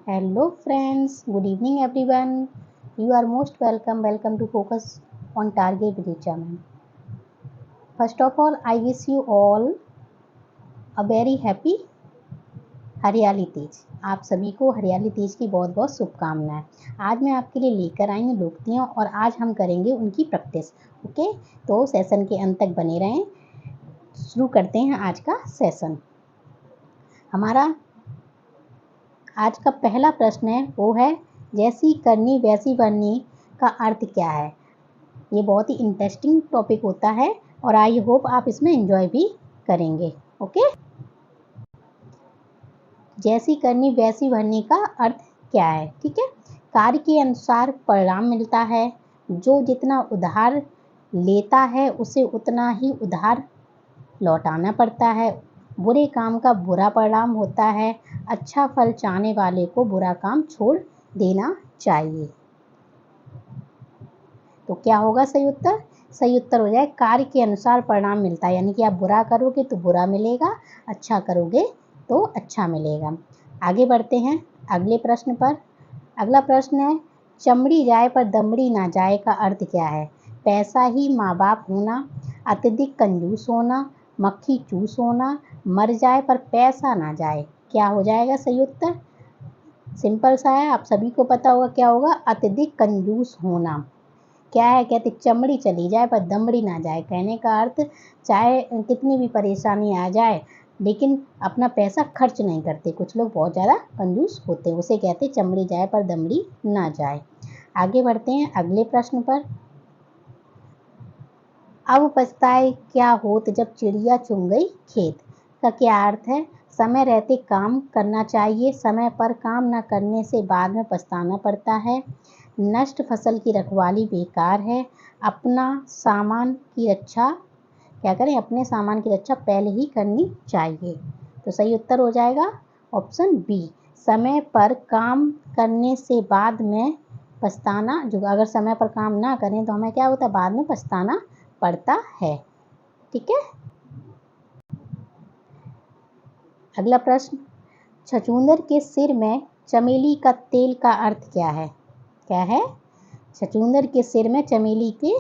Hello friends, good evening everyone. You are most welcome to Focus on Target with Richa. First of all, I wish you all a very happy हरियाली तीज। आप सभी को हरियाली तीज की बहुत बहुत शुभकामनाएं। आज मैं आपके लिए लेकर आई हूँ लोकतियाँ और आज हम करेंगे उनकी प्रैक्टिस। ओके, तो सेशन के अंत तक बने रहें। शुरू करते हैं आज का सेशन। हमारा आज का पहला प्रश्न है, वो है जैसी करनी वैसी बननी का अर्थ क्या है। ये बहुत ही इंटरेस्टिंग टॉपिक होता है और आई होप आप इसमें एंजॉय भी करेंगे। ओके, जैसी करनी वैसी बनने का अर्थ क्या है। ठीक है, कार्य के अनुसार परिणाम मिलता है। जो जितना उधार लेता है उसे उतना ही उधार लौटाना पड़ता है। बुरे काम का बुरा परिणाम होता है। अच्छा फल चाहने वाले को बुरा काम छोड़ देना चाहिए। तो क्या होगा सही उत्तर? सही उत्तर हो जाए कार्य के अनुसार परिणाम मिलता है, यानी कि आप बुरा करोगे तो बुरा मिलेगा, अच्छा करोगे तो अच्छा मिलेगा। आगे बढ़ते हैं अगले प्रश्न पर। अगला प्रश्न है, चमड़ी जाए पर दमड़ी ना जाए का अर्थ क्या है। पैसा ही माँ बाप होना, अत्यधिक कंजूस होना, मक्खी चूस होना, मर जाए पर पैसा ना जाए। क्या हो जाएगा सही उत्तर? सिंपल सा है, आप सभी को पता होगा क्या होगा। अत्यधिक कंजूस होना। क्या है, कहते चमड़ी चली जाए पर दमड़ी ना जाए। कहने का अर्थ चाहे कितनी भी परेशानी आ जाए लेकिन अपना पैसा खर्च नहीं करते। कुछ लोग बहुत ज़्यादा कंजूस होते हैं, उसे कहते चमड़ी जाए पर दमड़ी ना जाए। आगे बढ़ते हैं अगले प्रश्न पर। अब पछताए क्या होत जब चिड़िया चुन गई खेत का क्या अर्थ है। समय रहते काम करना चाहिए, समय पर काम न करने से बाद में पछताना पड़ता है। नष्ट फसल की रखवाली बेकार है। अपना सामान की रक्षा क्या करें, अपने सामान की रक्षा पहले ही करनी चाहिए। तो सही उत्तर हो जाएगा ऑप्शन बी, समय पर काम करने से बाद में पछताना। जो अगर समय पर काम ना करें तो हमें क्या होता है, बाद में पछताना पड़ता है। ठीक है, अगला प्रश्न, छछूंदर के सिर में चमेली का तेल का अर्थ क्या है। क्या है, छछूंदर के सिर में चमेली के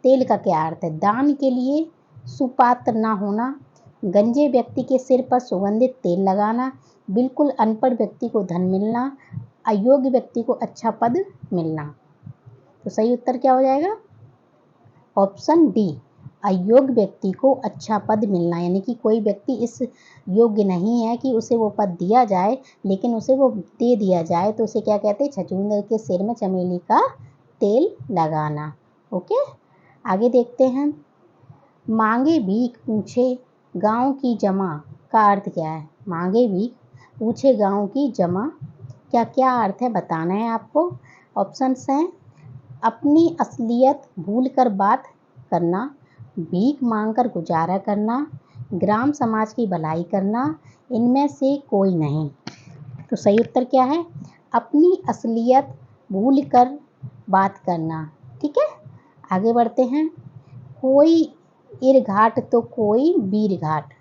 तेल का क्या अर्थ है। दान के लिए सुपात्र ना होना, गंजे व्यक्ति के सिर पर सुगंधित तेल लगाना, बिल्कुल अनपढ़ व्यक्ति को धन मिलना, अयोग्य व्यक्ति को अच्छा पद मिलना। तो सही उत्तर क्या हो जाएगा? ऑप्शन डी, अयोग्य व्यक्ति को अच्छा पद मिलना। यानी कि कोई व्यक्ति इस योग्य नहीं है कि उसे वो पद दिया जाए लेकिन उसे वो दे दिया जाए, तो उसे क्या कहते हैं, छछूंदर के सिर में चमेली का तेल लगाना। ओके, आगे देखते हैं। मांगे भीख पूछे गांव की जमा का अर्थ क्या है। मांगे भीख पूछे गांव की जमा क्या क्या अर्थ है बताना है आपको। ऑप्शंस हैं, अपनी असलियत भूलकर बात करना, भीख मांगकर गुजारा करना, ग्राम समाज की भलाई करना, इनमें से कोई नहीं। तो सही उत्तर क्या है? अपनी असलियत भूलकर बात करना। ठीक है, आगे बढ़ते हैं। कोई इरघाट तो कोई वीर घाट,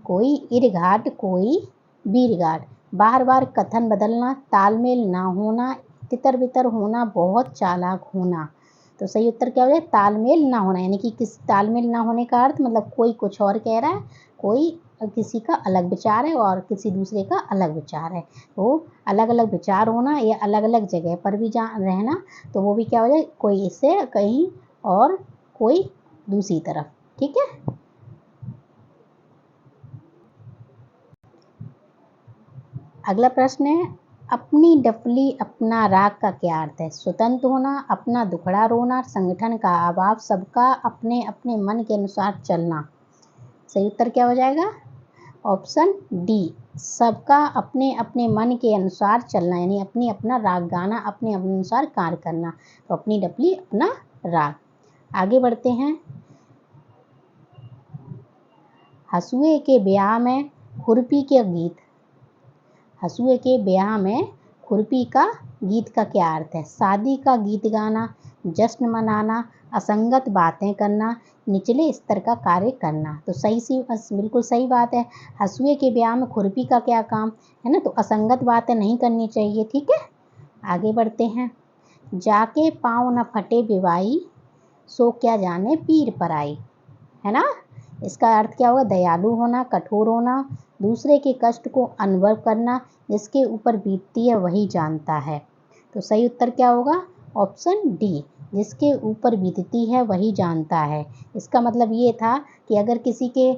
कोई इरघाट कोई वीर घाट। बार बार कथन बदलना, तालमेल ना होना, तितर बितर होना, बहुत चालाक होना। तो सही उत्तर क्या हो जाए? तालमेल ना होना। यानी कि किस तालमेल ना होने का अर्थ मतलब कोई कुछ और कह रहा है, कोई किसी का अलग विचार है और किसी दूसरे का अलग विचार है। तो अलग अलग विचार होना या अलग अलग जगह पर भी रहना, तो वो भी क्या हो जाए, कोई इससे कहीं और कोई दूसरी तरफ। ठीक है, अगला प्रश्न है, अपनी डफली अपना राग का क्या अर्थ है। स्वतंत्र होना, अपना दुखड़ा रोना, संगठन का अभाव, सबका अपने अपने मन के अनुसार चलना। सही उत्तर क्या हो जाएगा? ऑप्शन डी, सबका अपने अपने मन के अनुसार चलना। यानी अपनी अपना राग गाना, अपने अपने अनुसार कार्य करना। तो अपनी डफली अपना राग। आगे बढ़ते हैं। हसुए के ब्याह में खुरपी के गीत, हसुए के ब्याह में खुरपी का गीत का क्या अर्थ है। शादी का गीत गाना, जश्न मनाना, असंगत बातें करना, निचले स्तर का कार्य करना। तो बिल्कुल सही बात है। हंसुए के ब्याह में खुरपी का क्या काम है ना, तो असंगत बातें नहीं करनी चाहिए। ठीक है, आगे बढ़ते हैं। जाके पाँव न फटे बिवाई, सो क्या जाने पीर पराई, है ना। इसका अर्थ क्या होगा, दयालु होना, कठोर होना, दूसरे के कष्ट को अनुभव करना, जिसके ऊपर बीतती है वही जानता है। तो सही उत्तर क्या होगा, ऑप्शन डी, जिसके ऊपर बीतती है वही जानता है। इसका मतलब ये था कि अगर किसी के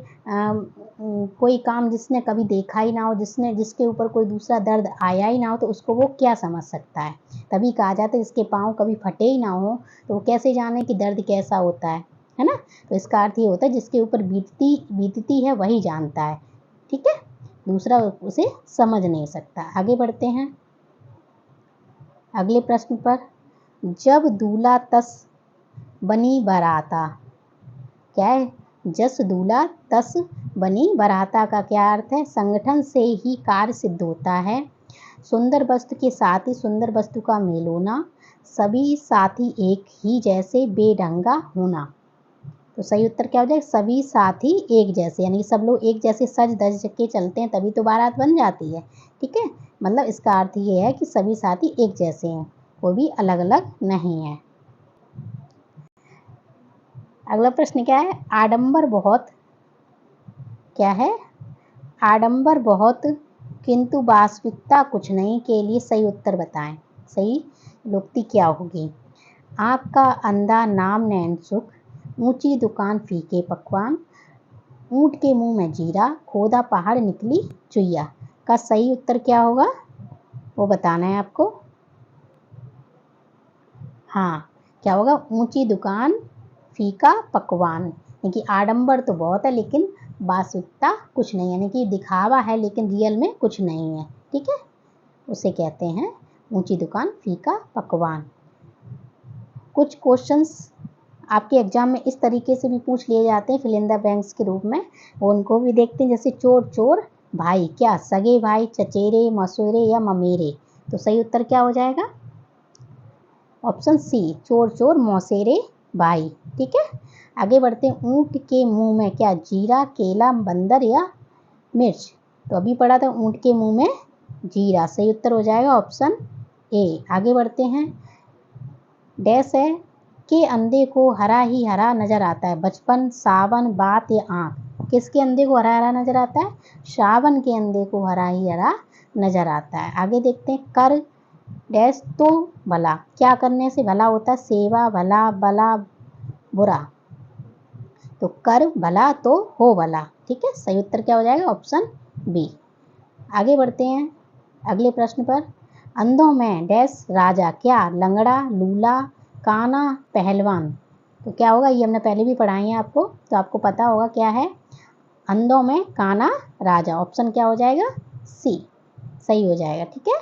कोई काम जिसने कभी देखा ही ना हो, जिसके ऊपर कोई दूसरा दर्द आया ही ना हो, तो उसको वो क्या समझ सकता है। तभी कहा जाता है जिसके पाँव कभी फटे ही ना हो तो वो कैसे जाने कि दर्द कैसा होता है ना। तो इसका अर्थ ये होता है जिसके ऊपर बीतती है वही जानता है। ठीक है, दूसरा उसे समझ नहीं सकता। आगे बढ़ते हैं अगले प्रश्न पर। जब दूल्हा तस बनी बराता, क्या है, जस दूल्हा तस बनी बराता का क्या अर्थ है, संगठन से ही कार्य सिद्ध होता है, सुंदर वस्तु के साथ ही सुंदर वस्तु का मेल होना, सभी साथी एक ही जैसे बेढंगा होना। तो सही उत्तर क्या हो जाएगा, सभी साथी एक जैसे, यानी सब लोग एक जैसे सज धज के चलते हैं तभी तो बारात बन जाती है। ठीक है, मतलब इसका अर्थ ये है कि सभी साथी एक जैसे हैं, कोई भी अलग अलग नहीं है। अगला प्रश्न क्या है, आडंबर बहुत, क्या है, आडंबर बहुत किंतु वास्तविकता कुछ नहीं के लिए सही उत्तर बताएं। सही लोक्ति क्या होगी, आपका अंधा नाम नैन सुख, ऊंची दुकान फीके पकवान, ऊंट के मुंह में जीरा, खोदा पहाड़ निकली चुईया का सही उत्तर क्या होगा वो बताना है आपको। हाँ, क्या होगा, ऊंची दुकान फीका पकवान, यानी कि आडंबर तो बहुत है लेकिन वास्तविकता कुछ नहीं, यानी कि दिखावा है लेकिन रियल में कुछ नहीं है। ठीक है, उसे कहते हैं ऊंची दुकान फीका पकवान। कुछ क्वेश्चंस आपके एग्जाम में इस तरीके से भी पूछ लिए जाते हैं फिल इन द ब्लैंक्स के रूप में, वो उनको भी देखते हैं। जैसे चोर चोर भाई, क्या सगे भाई, चचेरे मसुरे या ममेरे। तो सही उत्तर क्या हो जाएगा, ऑप्शन सी, चोर चोर मौसेरे भाई। ठीक है, आगे बढ़ते हैं। ऊंट के मुंह में क्या, जीरा, केला, बंदर या मिर्च। तो अभी पढ़ा था ऊंट के मुंह में जीरा, सही उत्तर हो जाएगा ऑप्शन ए। आगे बढ़ते हैं। डैश है के अंधे को हरा ही हरा नजर आता है, बचपन, सावन, बात या आँख। किसके अंधे को हरा हरा नजर आता है, सावन के अंधे को हरा ही हरा नजर आता है। आगे देखते हैं। कर डैश तो भला, क्या करने से भला होता है, सेवा, भला, भला, बुरा। तो कर भला तो हो भला। ठीक है, सही उत्तर क्या हो जाएगा, ऑप्शन बी। आगे बढ़ते हैं अगले प्रश्न पर। अंधों में डैश राजा, क्या, लंगड़ा, लूला, काना, पहलवान। तो क्या होगा, ये हमने पहले भी पढ़ाई है आपको, तो आपको पता होगा क्या है, अंधों में काना राजा। ऑप्शन क्या हो जाएगा, सी, सही हो जाएगा। ठीक है,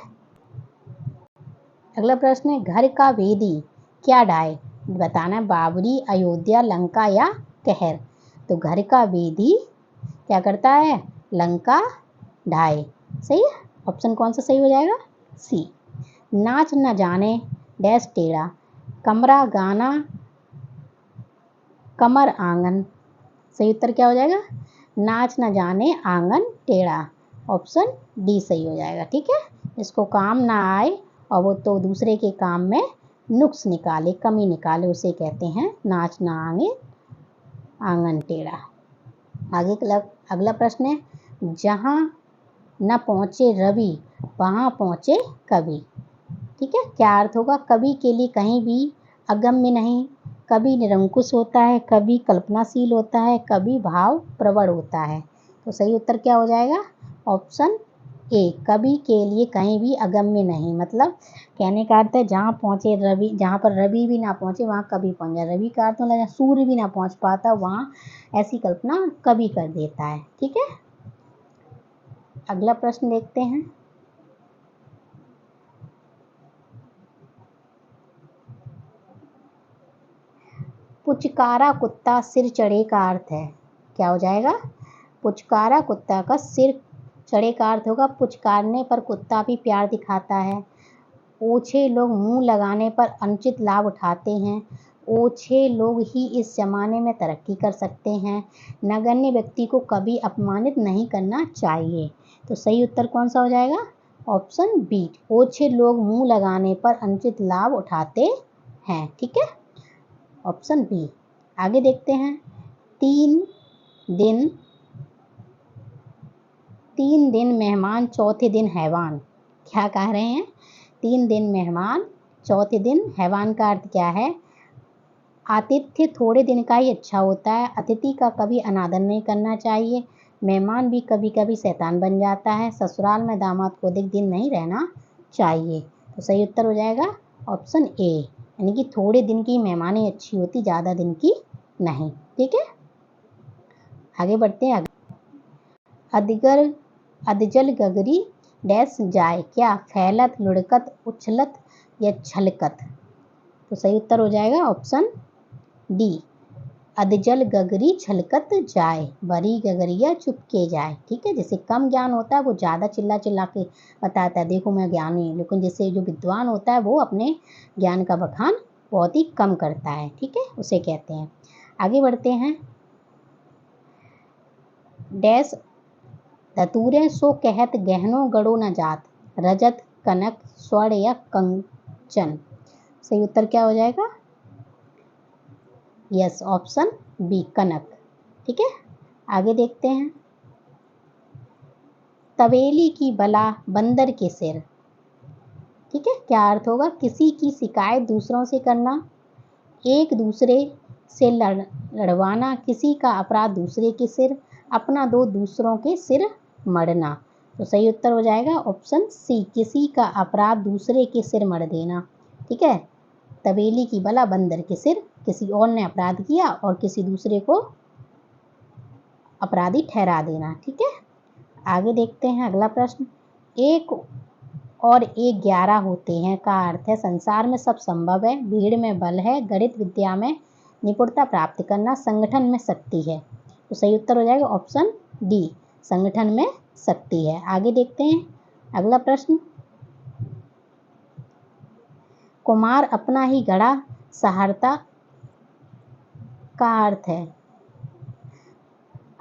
अगला प्रश्न है। घर का वेदी क्या ढाए, बताना है, बाबरी, अयोध्या, लंका या कहर। तो घर का वेदी क्या करता है, लंका ढाए। सही है, ऑप्शन कौन सा सही हो जाएगा, सी। नाच न जाने डैश टेढ़ा, कमरा, गाना, कमर, आंगन। सही उत्तर क्या हो जाएगा, नाच न जाने आंगन टेढ़ा। ऑप्शन डी सही हो जाएगा। ठीक है, जिसको काम ना आए और वो तो दूसरे के काम में नुक्स निकाले, कमी निकाले, उसे कहते हैं नाच ना आगे आंगन टेढ़ा। आगे अगला प्रश्न है। जहाँ न पहुँचे रवि वहाँ पहुँचे कवि। ठीक है, क्या अर्थ होगा, कवि के लिए कहीं भी अगम्य नहीं, कवि निरंकुश होता है, कवि कल्पनाशील होता है, कवि भाव प्रवण होता है। तो सही उत्तर क्या हो जाएगा, ऑप्शन ए, कवि के लिए कहीं भी अगम्य नहीं। मतलब कहने का अर्थ है जहाँ पहुँचे रवि, जहाँ पर रवि भी ना पहुँचे वहाँ कवि पहुँच जाए। रवि का अर्थ मतलब सूर्य भी ना पहुँच पाता वहाँ ऐसी कल्पना कवि कर देता है। ठीक है, अगला प्रश्न देखते हैं। पुचकारा कुत्ता सिर चढ़े का अर्थ है, क्या हो जाएगा, पुचकारा कुत्ता का सिर चढ़े का अर्थ होगा पुचकारने पर कुत्ता भी प्यार दिखाता है, ओछे लोग मुंह लगाने पर अनुचित लाभ उठाते हैं, ओछे लोग ही इस जमाने में तरक्की कर सकते हैं। नगण्य व्यक्ति को कभी अपमानित नहीं करना चाहिए। तो सही उत्तर कौन सा हो जाएगा? Option B. ओछे लोग मुंह लगाने पर अनुचित लाभ उठाते हैं। ठीक है, ऑप्शन बी। आगे देखते हैं। 3 दिन मेहमान चौथे दिन हैवान। क्या कह रहे हैं? 3 दिन मेहमान चौथे दिन हैवान का अर्थ क्या है? आतिथ्य थोड़े दिन का ही अच्छा होता है। अतिथि का कभी अनादर नहीं करना चाहिए। मेहमान भी कभी कभी शैतान बन जाता है। ससुराल में दामाद को अधिक दिन नहीं रहना चाहिए। तो सही उत्तर हो जाएगा ऑप्शन ए, यानी कि थोड़े दिन की मेहमानी अच्छी होती, ज़्यादा दिन की नहीं। ठीक है, आगे बढ़ते हैं। अधजल गगरी डैश जाए, क्या? फैलत, लुढ़कत, उछलत या छलकत। तो सही उत्तर हो जाएगा ऑप्शन डी, अधजल गगरी छलकत जाए, बड़ी गगरिया चुपके जाए। ठीक है, जैसे कम ज्ञान होता है वो ज़्यादा चिल्ला चिल्ला के बताता है, देखो मैं ज्ञानी हूँ, लेकिन जैसे जो विद्वान होता है वो अपने ज्ञान का बखान बहुत ही कम करता है। ठीक है, उसे कहते हैं। आगे बढ़ते हैं। डैश धतूरे सो कहत गहनो गड़ो न जात, रजत, कनक, स्वर्ण या कंचन। सही उत्तर क्या हो जाएगा? यस, ऑप्शन बी, कनक। ठीक है, आगे देखते हैं। तवेली की बला बंदर के सिर। ठीक है, क्या अर्थ होगा? किसी की शिकायत दूसरों से करना, एक दूसरे से लड़वाना, किसी का अपराध दूसरे के सिर, अपना दो दूसरों के सिर मढ़ना। तो सही उत्तर हो जाएगा ऑप्शन सी, किसी का अपराध दूसरे के सिर मढ़ देना। ठीक है, तवेली की बला बंदर के सिर, किसी और ने अपराध किया और किसी दूसरे को अपराधी ठहरा देना। ठीक है, आगे देखते हैं अगला प्रश्न। 1 और 1 11 होते हैं का अर्थ है संसार में सब संभव है, भीड़ में बल है, गणित विद्या में निपुणता प्राप्त करना, संगठन में शक्ति है। तो सही उत्तर हो जाएगा ऑप्शन डी, संगठन में शक्ति है। आगे देखते हैं अगला प्रश्न। कुमार अपना ही गढ़ा सहारता का अर्थ है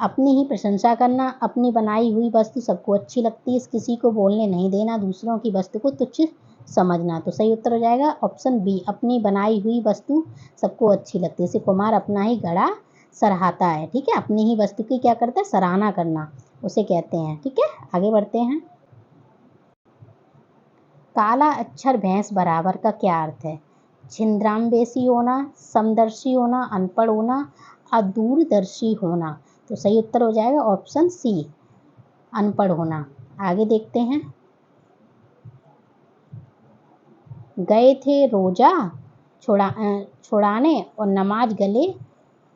अपनी ही प्रशंसा करना, अपनी बनाई हुई वस्तु सबको अच्छी लगती है, किसी को बोलने नहीं देना, दूसरों की वस्तु को तुच्छ समझना। तो सही उत्तर हो जाएगा ऑप्शन बी, अपनी बनाई हुई वस्तु सबको अच्छी लगती है। जैसे कुमार अपना ही घड़ा सराहता है। ठीक है, अपनी ही वस्तु की क्या करता है? सराहना करना उसे कहते हैं। ठीक है, आगे बढ़ते हैं। काला अक्षर भैंस बराबर का क्या अर्थ है? छिंद्राम्बेसी होना, समदर्शी होना, अनपढ़ होना, अदूरदर्शी होना। तो सही उत्तर हो जाएगा ऑप्शन सी, अनपढ़ होना। आगे देखते हैं। गए थे रोजा छुड़ाने और नमाज गले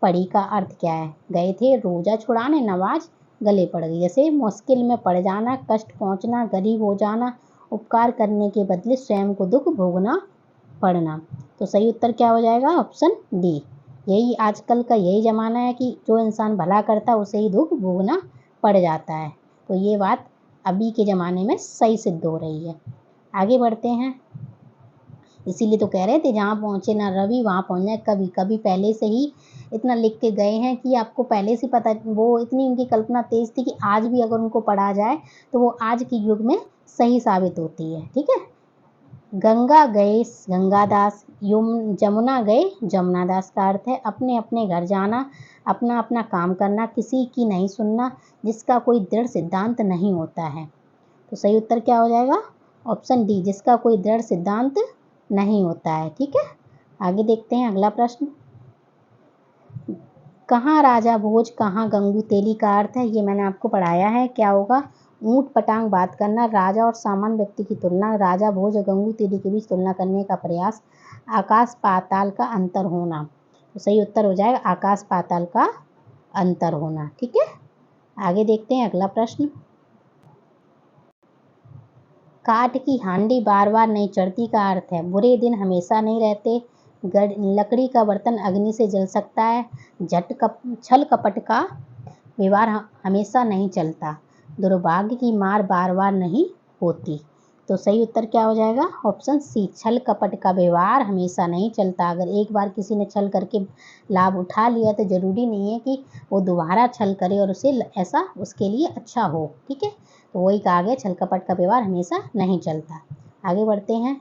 पड़ी का अर्थ क्या है? गए थे रोजा छुड़ाने, नमाज गले पड़ गई। जैसे मुश्किल में पड़ जाना, कष्ट पहुंचना, गरीब हो जाना, उपकार करने के बदले स्वयं को दुख भोगना पड़ना। तो सही उत्तर क्या हो जाएगा? Option D. यही आजकल का यही ज़माना है कि जो इंसान भला करता है उसे ही दुख भोगना पड़ जाता है। तो ये बात अभी के ज़माने में सही सिद्ध हो रही है। आगे बढ़ते हैं। इसीलिए तो कह रहे थे जहाँ पहुँचे ना रवि वहाँ पहुँच जाए कवि। कवि पहले से ही इतना लिख के गए हैं कि आपको पहले से पता, वो इतनी उनकी कल्पना तेज थी कि आज भी अगर उनको पढ़ा जाए तो वो आज के युग में सही साबित होती है। ठीक है, गंगा गए गंगादास, जमुना गए जमुनादास का अर्थ है अपने अपने घर जाना, अपना अपना काम करना, किसी की नहीं सुनना, जिसका कोई दृढ़ सिद्धांत नहीं होता है। तो सही उत्तर क्या हो जाएगा? ऑप्शन डी, जिसका कोई दृढ़ सिद्धांत नहीं होता है। ठीक है, आगे देखते हैं अगला प्रश्न। कहाँ राजा भोज कहाँ गंगू तेली का अर्थ है? ये मैंने आपको पढ़ाया है। क्या होगा? ऊंट पटांग बात करना, राजा और सामान्य व्यक्ति की तुलना, राजा भोज और गंगू तेली के बीच तुलना करने का प्रयास, आकाश पाताल का अंतर होना। तो सही उत्तर हो जाएगा आकाश पाताल का अंतर होना। ठीक है, आगे देखते हैं अगला प्रश्न। काठ की हांडी बार बार नहीं चढ़ती का अर्थ है बुरे दिन हमेशा नहीं रहते, लकड़ी का बर्तन अग्नि से जल सकता है, छल कपट का व्यवहार हमेशा नहीं चलता, दुर्भाग्य की मार बार बार नहीं होती। तो सही उत्तर क्या हो जाएगा? ऑप्शन सी, छल कपट का व्यवहार हमेशा नहीं चलता। अगर एक बार किसी ने छल करके लाभ उठा लिया तो ज़रूरी नहीं है कि वो दोबारा छल करे और उसे ऐसा उसके लिए अच्छा हो। ठीक है, तो वही कहा गया, छल कपट का व्यवहार हमेशा नहीं चलता। आगे बढ़ते हैं।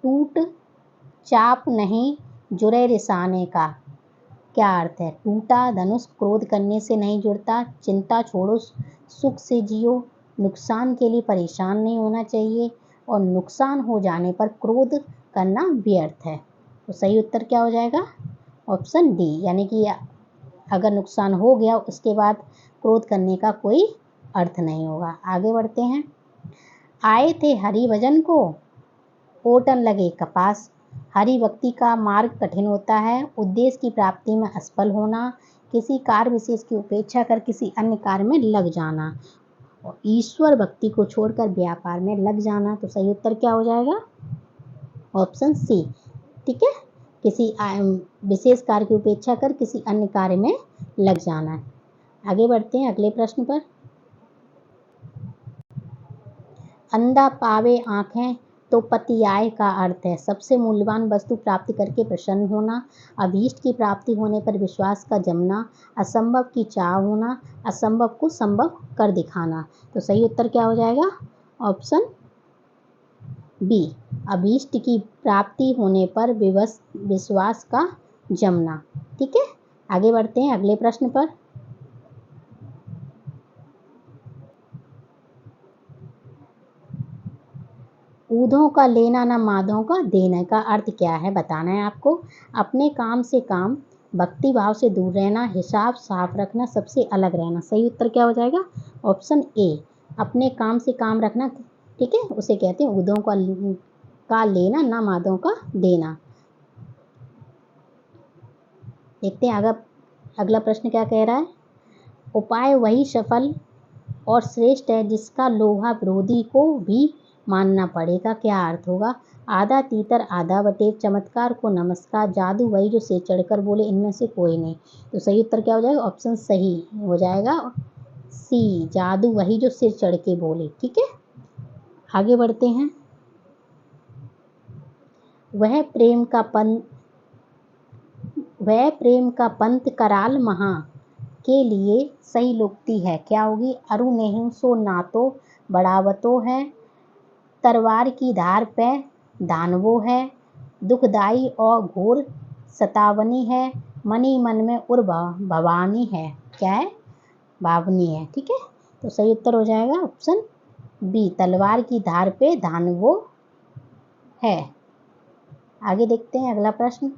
टूट चाप नहीं जुड़े रिसाने का क्या अर्थ है? टूटा धनुष क्रोध करने से नहीं जुड़ता। चिंता छोड़ो सुख से जियो। नुकसान के लिए परेशान नहीं होना चाहिए और नुकसान हो जाने पर क्रोध करना व्यर्थ है। तो सही उत्तर क्या हो जाएगा? ऑप्शन डी, यानी कि अगर नुकसान हो गया उसके बाद क्रोध करने का कोई अर्थ नहीं होगा। आगे बढ़ते हैं। आए थे हरि भजन को ओटन लगे कपास। हरि भक्ति का मार्ग कठिन होता है। उद्देश्य की प्राप्ति में असफल होना, किसी कार्य विशेष की उपेक्षा कर किसी अन्य कार्य में लग जाना और ईश्वर भक्ति को छोड़कर व्यापार में लग जाना। तो सही उत्तर क्या हो जाएगा? Option C. ठीक है, किसी विशेष कार्य की उपेक्षा कर किसी अन्य कार्य में लग जाना। आगे बढ़ते हैं अगले प्रश्न पर। अंधा पावे आँखें तो पति आय का अर्थ है सबसे मूल्यवान वस्तु प्राप्त करके प्रसन्न होना, अभीष्ट की प्राप्ति होने पर विश्वास का जमना, असंभव की चाह होना, असंभव को संभव कर दिखाना। तो सही उत्तर क्या हो जाएगा? ऑप्शन बी, अभीष्ट की प्राप्ति होने पर विश्वास का जमना। ठीक है, आगे बढ़ते हैं अगले प्रश्न पर। ऊधों का लेना ना माधों का देना का अर्थ क्या है बताना है आपको। अपने काम से काम, भक्ति भाव से दूर रहना, हिसाब साफ रखना, सबसे अलग रहना। सही उत्तर क्या हो जाएगा? ऑप्शन ए, अपने काम से काम रखना। ठीक है, उसे कहते हैं ऊधों का लेना ना माधों का देना। देखते हैं अगला प्रश्न क्या कह रहा है। उपाय वही सफल और श्रेष्ठ है जिसका लोहा विरोधी को भी मानना पड़ेगा। क्या अर्थ होगा? आधा तीतर आधा बटेर, चमत्कार को नमस्कार, जादू वही जो सिर चढ़कर बोले, इनमें से कोई नहीं। तो सही उत्तर क्या हो जाएगा? ऑप्शन सही हो जाएगा सी, जादू वही जो सिर चढ़ के बोले। ठीक है, आगे बढ़ते हैं। वह प्रेम का पंथ कराल महा के लिए सही लोकती है। क्या होगी? अरु नहीं सो नातो बढ़ावतो है, तलवार की धार पे दानवो है, दुखदाई और घोर सतावनी है, मनी मन में उर भवानी है। क्या है? भावनी है। ठीक है, तो सही उत्तर हो जाएगा ऑप्शन बी, तलवार की धार पे दानवो है। आगे देखते हैं अगला प्रश्न।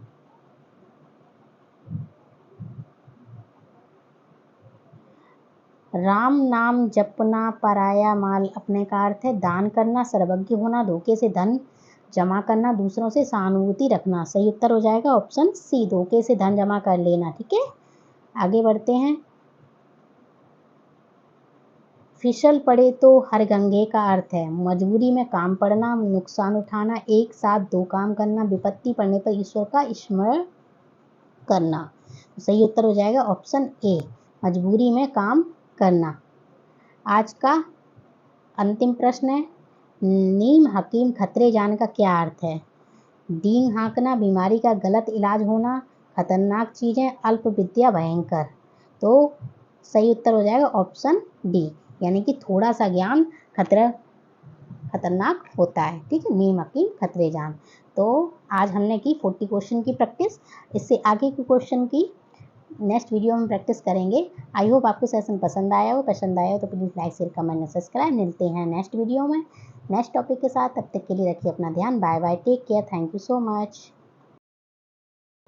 राम नाम जपना पराया माल अपने का अर्थ है दान करना, सर्वज्ञ होना, धोखे से धन जमा करना, दूसरों से सहानुभूति रखना। सही उत्तर हो जाएगा ऑप्शन सी, धोखे से धन जमा कर लेना। ठीक है, आगे बढ़ते हैं। फिसल पड़े तो हर गंगे का अर्थ है मजबूरी में काम पड़ना, नुकसान उठाना, एक साथ दो काम करना, विपत्ति पड़ने पर ईश्वर का स्मरण करना। सही उत्तर हो जाएगा ऑप्शन ए, मजबूरी में काम करना। आज का अंतिम प्रश्न है। नीम हकीम खतरे जान का क्या अर्थ है? डींग हाँकना, बीमारी का गलत इलाज होना, खतरनाक चीज़ें, अल्प विद्या भयंकर। तो सही उत्तर हो जाएगा ऑप्शन डी, यानी कि थोड़ा सा ज्ञान खतरनाक होता है। ठीक है, नीम हकीम खतरे जान। तो आज हमने की 40 क्वेश्चन की प्रैक्टिस। इससे आगे के क्वेश्चन की नेक्स्ट वीडियो में प्रैक्टिस करेंगे। आई होप आपको सेशन पसंद आया हो तो प्लीज़ लाइक शेयर कमेंट और सब्सक्राइब। मिलते हैं नेक्स्ट वीडियो में नेक्स्ट टॉपिक के साथ। तब तक के लिए रखिए अपना ध्यान। Bye bye, take care, thank you so much.